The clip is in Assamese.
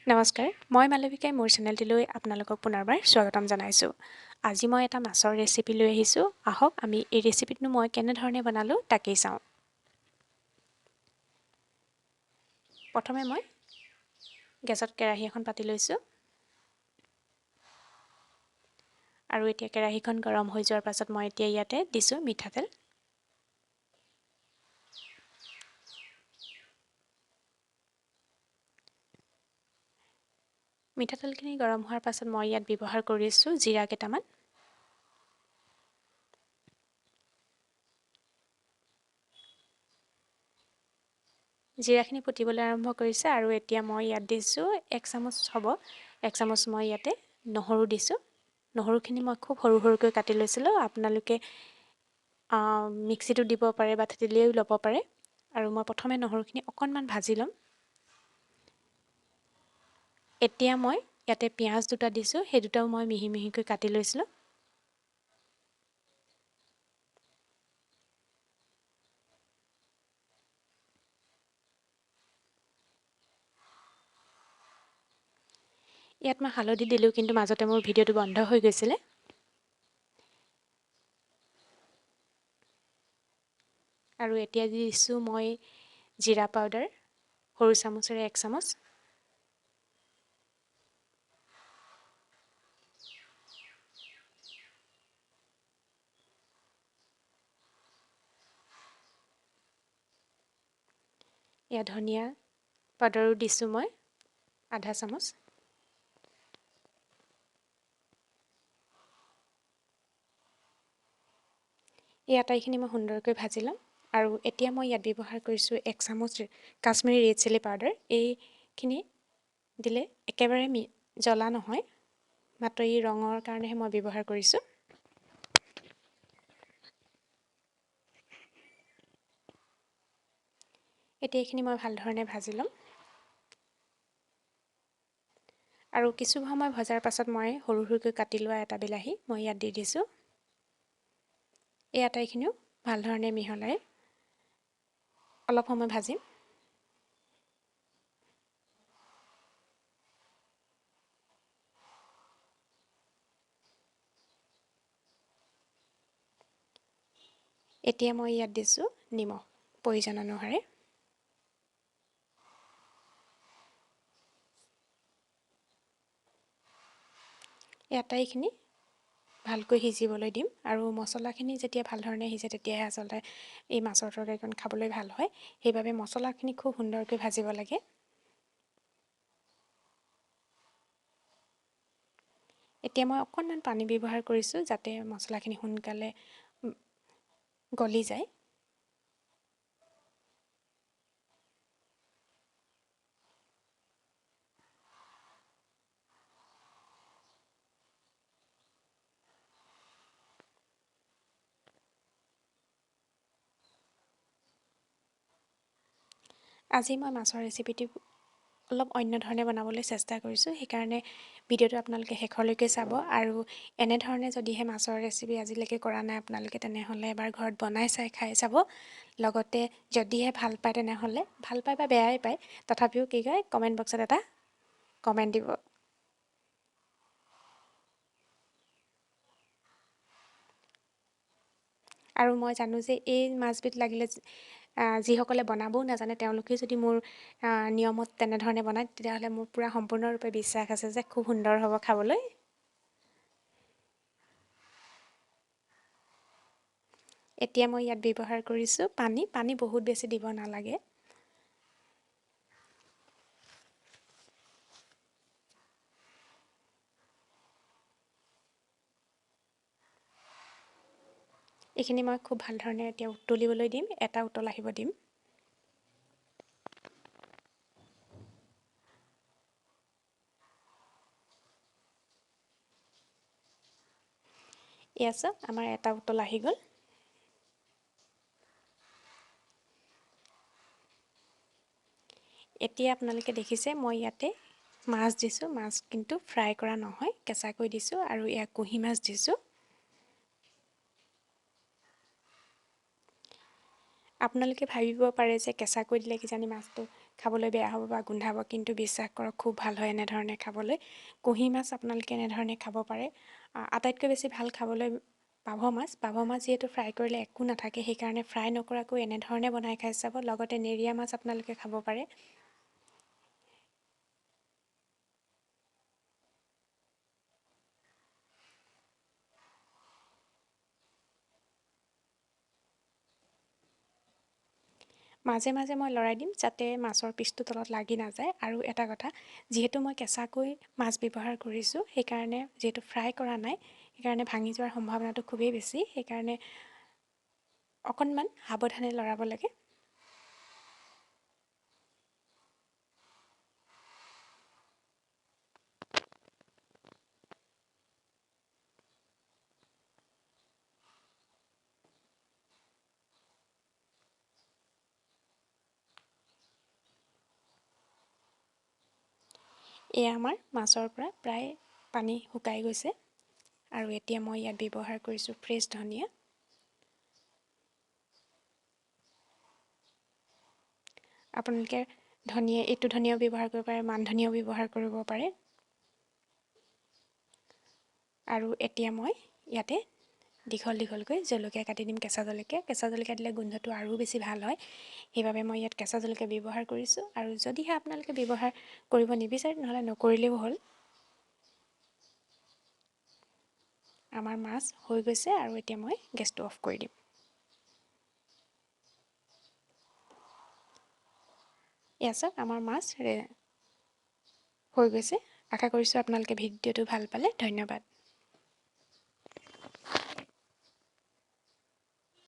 নমস্কাৰ, মই মালবিকাই মোৰ চেনেলটিলৈ আপোনালোকক পুনৰবাৰ স্বাগতম জনাইছোঁ। আজি মই এটা মাছৰ ৰেচিপি লৈ আহিছোঁ। আহক আমি এই ৰেচিপিটো মই কেনেধৰণে বনালোঁ তাকেই চাওঁ। প্ৰথমে মই গেছত কেৰাহী এখন পাতি লৈছোঁ। আৰু এতিয়া কেৰাহীখন গৰম হৈ যোৱাৰ পাছত মই এতিয়া ইয়াতে দিছোঁ মিঠাতেল। মিঠাতেলখিনি গৰম হোৱাৰ পাছত মই ইয়াত ব্যৱহাৰ কৰিছোঁ জিৰা কেইটামান। জিৰাখিনি ফুটিবলৈ আৰম্ভ কৰিছে আৰু এতিয়া মই ইয়াত দিছোঁ 1 চামুচ হ'ব। 1 চামুচ মই ইয়াতে নহৰু দিছোঁ। নহৰুখিনি মই খুব সৰু সৰুকৈ কাটি লৈছিলোঁ। আপোনালোকে মিক্সিটো দিব পাৰে বা থেতেলিয়াও ল'ব পাৰে। আৰু মই প্ৰথমে নহৰুখিনি অকণমান ভাজি ল'ম। এতিয়া মই ইয়াতে পিঁয়াজ দুটা দিছোঁ, সেই দুটাও মই মিহি মিহিকৈ কাটি লৈছিলোঁ। ইয়াত মই হালধি দিলোঁ, কিন্তু মাজতে মোৰ ভিডিঅ'টো বন্ধ হৈ গৈছিলে। আৰু এতিয়া দিছোঁ মই জিৰা পাউডাৰ, সৰু চামুচেৰে 1 চামুচ। ইয়াত ধনিয়া পাউডাৰো দিছোঁ মই আধা চামুচ। এই আটাইখিনি মই সুন্দৰকৈ ভাজি ল'ম। আৰু এতিয়া মই ইয়াত ব্যৱহাৰ কৰিছোঁ 1 চামুচ কাশ্মীৰী ৰেড চিলি পাউডাৰ। এইখিনি দিলে একেবাৰে জ্বলা নহয়, মাত্ৰ এই ৰঙৰ কাৰণেহে মই ব্যৱহাৰ কৰিছোঁ। এতিয়া এইখিনি মই ভাল ধৰণে ভাজি ল'ম। আৰু কিছু সময় ভজাৰ পাছত মই সৰু সৰুকৈ কাটি লোৱা এটা বিলাহী মই ইয়াত দি দিছোঁ। এই আটাইখিনিও ভাল ধৰণে মিহলাই অলপ সময় ভাজিম। এতিয়া মই ইয়াত দিছোঁ নিমখ প্ৰয়োজন অনুসাৰে। এই আটাইখিনি ভালকৈ সিজিবলৈ দিম। আৰু মছলাখিনি যেতিয়া ভাল ধৰণে সিজে তেতিয়াহে আচলতে এই মাছৰ তৰকাৰীখন খাবলৈ ভাল হয়। সেইবাবে মছলাখিনি খুব সুন্দৰকৈ ভাজিব লাগে। এতিয়া মই অকণমান পানী ব্যৱহাৰ কৰিছোঁ যাতে মছলাখিনি সোনকালে গলি যায়। আজি মই মাছৰ ৰেচিপিটি অলপ অন্য ধৰণে বনাবলৈ চেষ্টা কৰিছোঁ। সেইকাৰণে ভিডিঅ'টো আপোনালোকে শেষলৈকে চাব। আৰু এনেধৰণে যদিহে মাছৰ ৰেচিপি আজিলৈকে কৰা নাই আপোনালোকে, তেনেহ'লে এবাৰ ঘৰত বনাই খাই চাব। লগতে যদিহে ভাল পায় তেনেহ'লে, ভাল পায় বা বেয়াই পায়, তথাপিও কি কয় কমেণ্ট বক্সত এটা কমেণ্ট দিব। আৰু মই জানো যে এই মাছবিধ লাগিলে যিসকলে বনাবও নাজানে তেওঁলোকে যদি মোৰ নিয়মত তেনেধৰণে বনায়, তেতিয়াহ'লে মোৰ পূৰা সম্পূৰ্ণৰূপে বিশ্বাস আছে যে খুব সুন্দৰ হ'ব খাবলৈ। এতিয়া মই ইয়াত ব্যৱহাৰ কৰিছোঁ পানী বহুত বেছি দিব নালাগে। এইখিনি মই খুব ভাল ধৰণে এতিয়া উতলিবলৈ দিম, এটা উতল আহিব দিম। এয়া চাওক, আমাৰ এটা উতল আহি গ'ল। এতিয়া আপোনালোকে দেখিছে মই ইয়াতে মাছ দিছোঁ। মাছ কিন্তু ফ্ৰাই কৰা নহয়, কেঁচাকৈ দিছোঁ। আৰু এয়া কুঁহি মাছ দিছোঁ। আপোনালোকে ভাবিব পাৰে যে কেঁচাকৈ দিলে কিজানি মাছটো খাবলৈ বেয়া হ'ব বা গোন্ধাব, কিন্তু বিশ্বাস কৰক খুব ভাল হয় এনেধৰণে খাবলৈ। কুঁহি মাছ আপোনালোকে এনেধৰণে খাব পাৰে। আটাইতকৈ বেছি ভাল খাবলৈ পাভ মাছ। পাভ মাছ যিহেতু ফ্ৰাই কৰিলে একো নাথাকে, সেইকাৰণে ফ্ৰাই নকৰাকৈ এনেধৰণে বনাই খাই চাব। লগতে নেৰিয়া মাছ আপোনালোকে খাব পাৰে। মাজে মাজে মই লৰাই দিম যাতে মাছৰ পিচটো তলত লাগি নাযায়। আৰু এটা কথা, যিহেতু মই কেঁচাকৈ মাছ ব্যৱহাৰ কৰিছোঁ, সেইকাৰণে যিহেতু ফ্ৰাই কৰা নাই, সেইকাৰণে ভাঙি যোৱাৰ সম্ভাৱনাটো খুবেই বেছি। সেইকাৰণে অকণমান সাৱধানে লৰাব লাগে। এয়া আমাৰ মাছৰ পৰা প্ৰায় পানী শুকাই গৈছে। আৰু এতিয়া মই ইয়াত ব্যৱহাৰ কৰিছোঁ ফ্ৰেছ ধনিয়া। আপোনালোকে এইটো ধনিয়াও ব্যৱহাৰ কৰিব পাৰে, মান ধনিয়াও ব্যৱহাৰ কৰিব পাৰে। আৰু এতিয়া মই ইয়াতে দীঘল দীঘলকৈ জলকীয়া কাটি দিম, কেঁচা জলকীয়া। কেঁচা জলকীয়া দিলে গোন্ধটো আৰু বেছি ভাল হয়, সেইবাবে মই ইয়াত কেঁচা জলকীয়া ব্যৱহাৰ কৰিছোঁ। আৰু যদিহে আপোনালোকে ব্যৱহাৰ কৰিব নিবিচাৰে, নহ'লে নকৰিলেও হ'ল। আমাৰ মাছ হৈ গৈছে আৰু এতিয়া মই গেছটো অফ কৰি দিম। এয়া চাওক, আমাৰ মাছ হৈ গৈছে। আশা কৰিছোঁ আপোনালোকে ভিডিঅ'টো ভাল পালে। ধন্যবাদ।